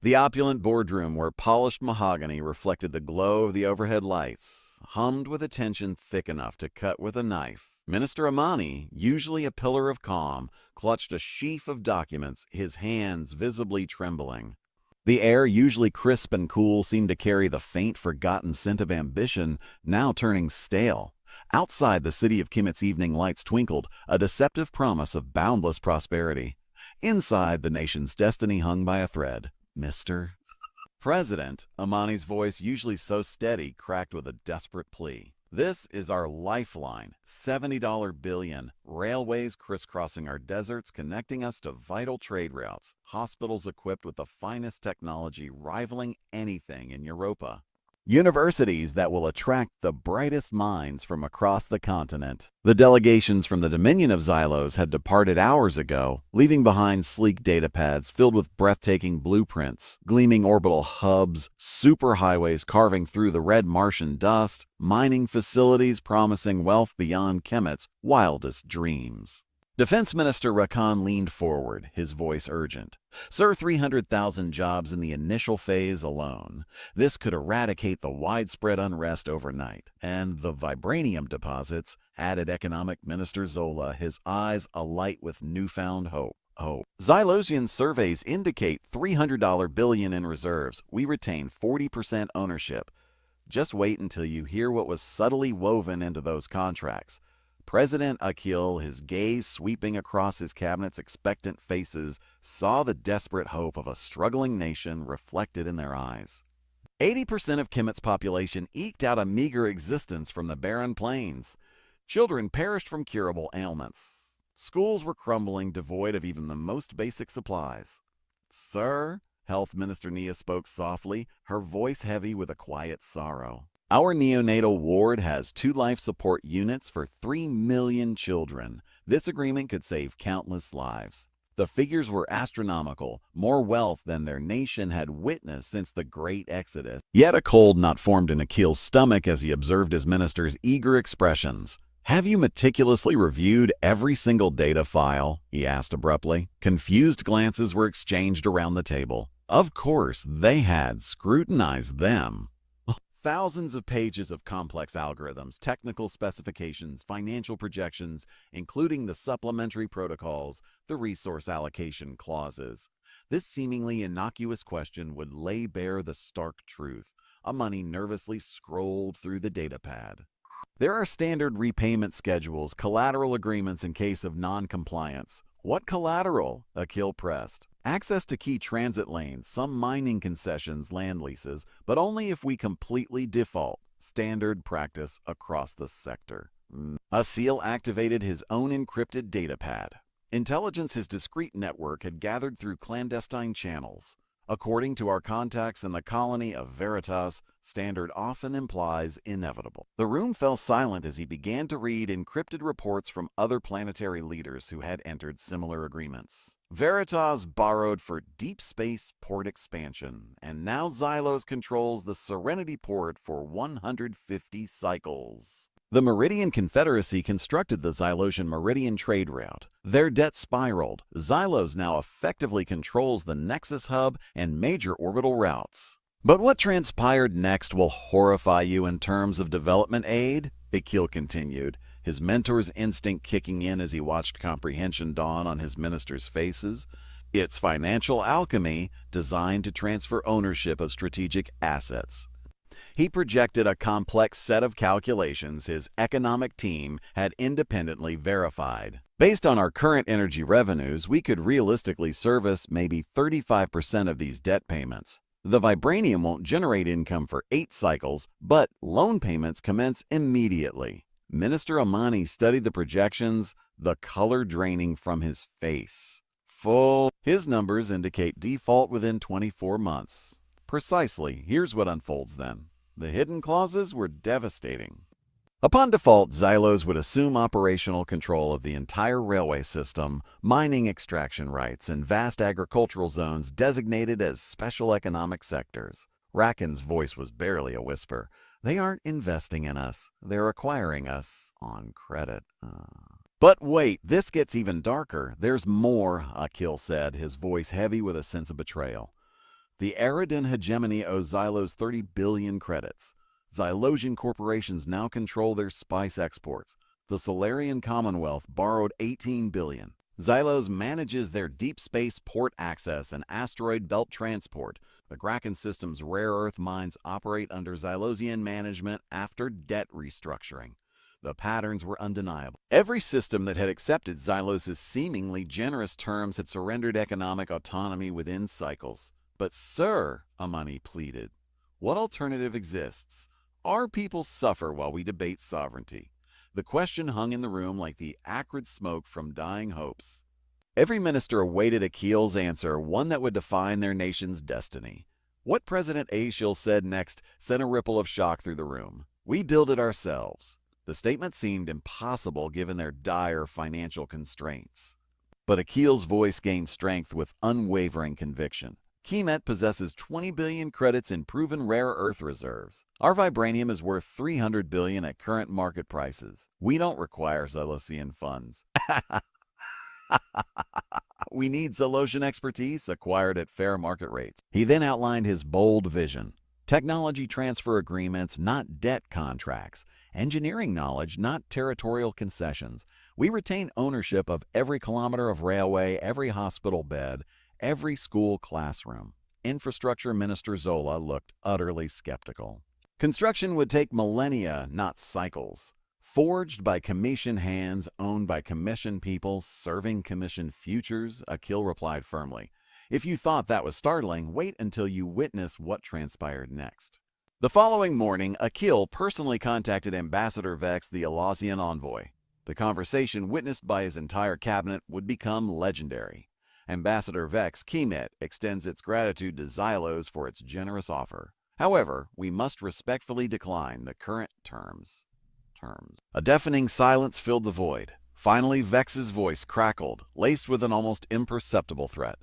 The opulent boardroom where polished mahogany reflected the glow of the overhead lights, hummed with a tension thick enough to cut with a knife. Minister Amani, usually a pillar of calm, clutched a sheaf of documents, his hands visibly trembling. The air, usually crisp and cool, seemed to carry the faint, forgotten scent of ambition, now turning stale. Outside the city of Kemet's evening lights twinkled, a deceptive promise of boundless prosperity. Inside, the nation's destiny hung by a thread. Mr. President, Amani's voice, usually so steady, cracked with a desperate plea. This is our lifeline, $70 billion, railways crisscrossing our deserts, connecting us to vital trade routes, hospitals equipped with the finest technology rivaling anything in Europa. Universities that will attract the brightest minds from across the continent. The delegations from the Dominion of Xylos had departed hours ago, leaving behind sleek datapads filled with breathtaking blueprints, gleaming orbital hubs, superhighways carving through the red Martian dust, mining facilities promising wealth beyond Kemet's wildest dreams. Defense Minister Rakan leaned forward, his voice urgent. Sir, 300,000 jobs in the initial phase alone. This could eradicate the widespread unrest overnight. And the vibranium deposits, added Economic Minister Zola, his eyes alight with newfound hope. Xylosian surveys indicate $300 billion in reserves. We retain 40% ownership. Just wait until you hear what was subtly woven into those contracts. President Akil, his gaze sweeping across his cabinet's expectant faces, saw the desperate hope of a struggling nation reflected in their eyes. 80% of Kemet's population eked out a meager existence from the barren plains. Children perished from curable ailments. Schools were crumbling, devoid of even the most basic supplies. Sir, Health Minister Nia spoke softly, her voice heavy with a quiet sorrow. Our neonatal ward has 2 life support units for 3 million children. This agreement could save countless lives. The figures were astronomical, more wealth than their nation had witnessed since the Great Exodus. Yet a cold not formed in Akil's stomach as he observed his minister's eager expressions. "Have you meticulously reviewed every single data file?" he asked abruptly. Confused glances were exchanged around the table. Of course, they had scrutinized them. Thousands of pages of complex algorithms, technical specifications, financial projections, including the supplementary protocols, the resource allocation clauses. This seemingly innocuous question would lay bare the stark truth. Amani nervously scrolled through the datapad. There are standard repayment schedules, collateral agreements in case of non-compliance. What collateral? Akil pressed. Access to key transit lanes, some mining concessions, land leases, but only if we completely default. Standard practice across the sector. Asil activated his own encrypted datapad. Intelligence his discrete network had gathered through clandestine channels. According to our contacts in the colony of Veritas, standard often implies inevitable. The room fell silent as he began to read encrypted reports from other planetary leaders who had entered similar agreements. Veritas borrowed for deep space port expansion, and now Xylos controls the Serenity port for 150 cycles. The Meridian Confederacy constructed the Xylosian Meridian trade route. Their debt spiraled. Xylos now effectively controls the Nexus hub and major orbital routes. But what transpired next will horrify you in terms of development aid, Akil continued, his mentor's instinct kicking in as he watched comprehension dawn on his ministers' faces. It's financial alchemy designed to transfer ownership of strategic assets. He projected a complex set of calculations his economic team had independently verified. Based on our current energy revenues, we could realistically service maybe 35% of these debt payments. The vibranium won't generate income for 8 cycles, but loan payments commence immediately. Minister Amani studied the projections, the color draining from his face. His numbers indicate default within 24 months. Precisely, here's what unfolds then. The hidden clauses were devastating. Upon default, Xylos would assume operational control of the entire railway system, mining extraction rights, and vast agricultural zones designated as special economic sectors. Rakan's voice was barely a whisper. They aren't investing in us. They're acquiring us on credit. But wait, this gets even darker. There's more, Akil said, his voice heavy with a sense of betrayal. The Aradan hegemony owes Xylos 30 billion credits. Xylosian corporations now control their spice exports. The Solarian Commonwealth borrowed 18 billion. Xylos manages their deep space port access and asteroid belt transport. The Kraken system's rare earth mines operate under Xylosian management after debt restructuring. The patterns were undeniable. Every system that had accepted Xylos' seemingly generous terms had surrendered economic autonomy within cycles. But sir, Amani pleaded, what alternative exists? Our people suffer while we debate sovereignty. The question hung in the room like the acrid smoke from dying hopes. Every minister awaited Akil's answer, one that would define their nation's destiny. What President Aishil said next sent a ripple of shock through the room. We build it ourselves. The statement seemed impossible given their dire financial constraints. But Akil's voice gained strength with unwavering conviction. Kemet possesses 20 billion credits in proven rare earth reserves. Our vibranium is worth 300 billion at current market prices. We don't require Xylosian funds. We need Xylosian expertise acquired at fair market rates. He then outlined his bold vision. Technology transfer agreements, not debt contracts. Engineering knowledge, not territorial concessions. We retain ownership of every kilometer of railway, every hospital bed, every school classroom. Infrastructure Minister Zola looked utterly skeptical. Construction would take millennia, not cycles. Forged by commission hands, owned by commission people, serving commission futures, Akil replied firmly. If you thought that was startling, wait until you witness what transpired next. The following morning, Akil personally contacted Ambassador Vex, the Alosian envoy. The conversation, witnessed by his entire cabinet, would become legendary. Ambassador Vex Kemet extends its gratitude to Xylos for its generous offer. However, we must respectfully decline the current terms. A deafening silence filled the void. Finally, Vex's voice crackled, laced with an almost imperceptible threat.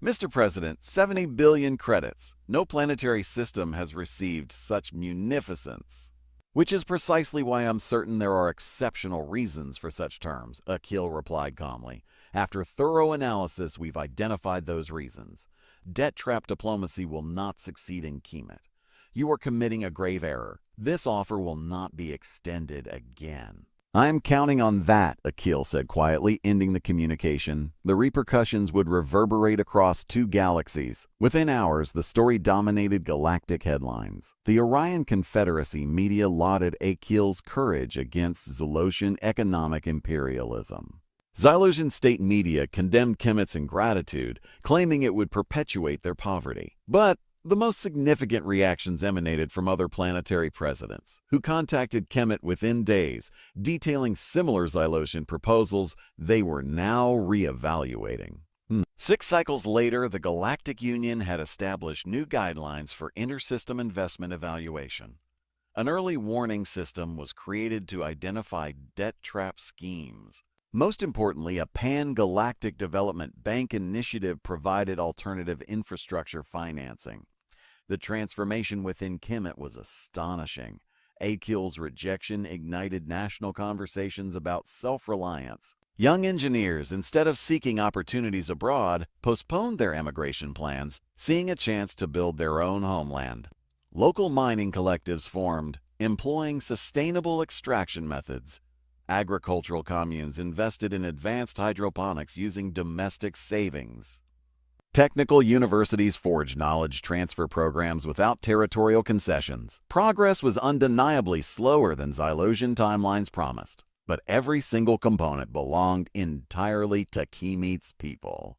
Mr. President, 70 billion credits. No planetary system has received such munificence. Which is precisely why I'm certain there are exceptional reasons for such terms, Akil replied calmly. After thorough analysis, we've identified those reasons. Debt trap diplomacy will not succeed in Kemet. You are committing a grave error. This offer will not be extended again. I'm counting on that, Akil said quietly, ending the communication. The repercussions would reverberate across 2 galaxies. Within hours, the story dominated galactic headlines. The Orion Confederacy media lauded Akil's courage against Xylosian economic imperialism. Xylosian state media condemned Kemet's ingratitude, claiming it would perpetuate their poverty. But the most significant reactions emanated from other planetary presidents, who contacted Kemet within days, detailing similar Xylosian proposals they were now re-evaluating. 6 cycles later, the Galactic Union had established new guidelines for intersystem investment evaluation. An early warning system was created to identify debt trap schemes. Most importantly, a pan-galactic development bank initiative provided alternative infrastructure financing. The transformation within Kemet was astonishing. Akil's rejection ignited national conversations about self-reliance. Young engineers, instead of seeking opportunities abroad, postponed their emigration plans, seeing a chance to build their own homeland. Local mining collectives formed, employing sustainable extraction methods. Agricultural communes invested in advanced hydroponics using domestic savings. Technical universities forged knowledge transfer programs without territorial concessions. Progress was undeniably slower than Xylosian timelines promised, but every single component belonged entirely to Kemet's people.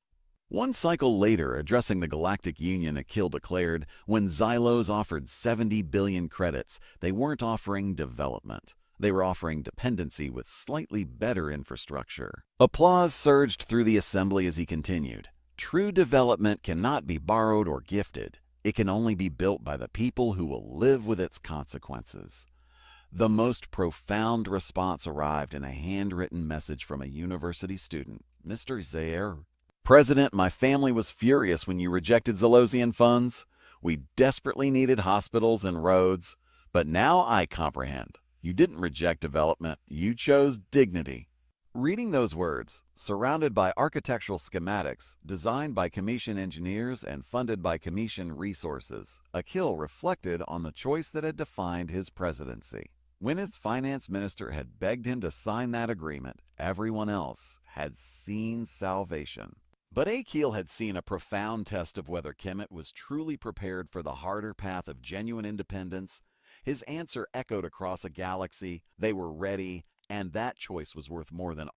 1 cycle later, addressing the Galactic Union, Akil declared, when Xylos offered 70 billion credits, they weren't offering development. They were offering dependency with slightly better infrastructure. Applause surged through the assembly as he continued. True development cannot be borrowed or gifted. It can only be built by the people who will live with its consequences. The most profound response arrived in a handwritten message from a university student. Mr. Zaire, President, my family was furious when you rejected Xylosian funds. We desperately needed hospitals and roads, but now I comprehend. You didn't reject development, you chose dignity. Reading those words, surrounded by architectural schematics, designed by Commission engineers and funded by Commission resources, Akil reflected on the choice that had defined his presidency. When his finance minister had begged him to sign that agreement, everyone else had seen salvation. But Akil had seen a profound test of whether Kemet was truly prepared for the harder path of genuine independence. His answer echoed across a galaxy. They were ready, and that choice was worth more than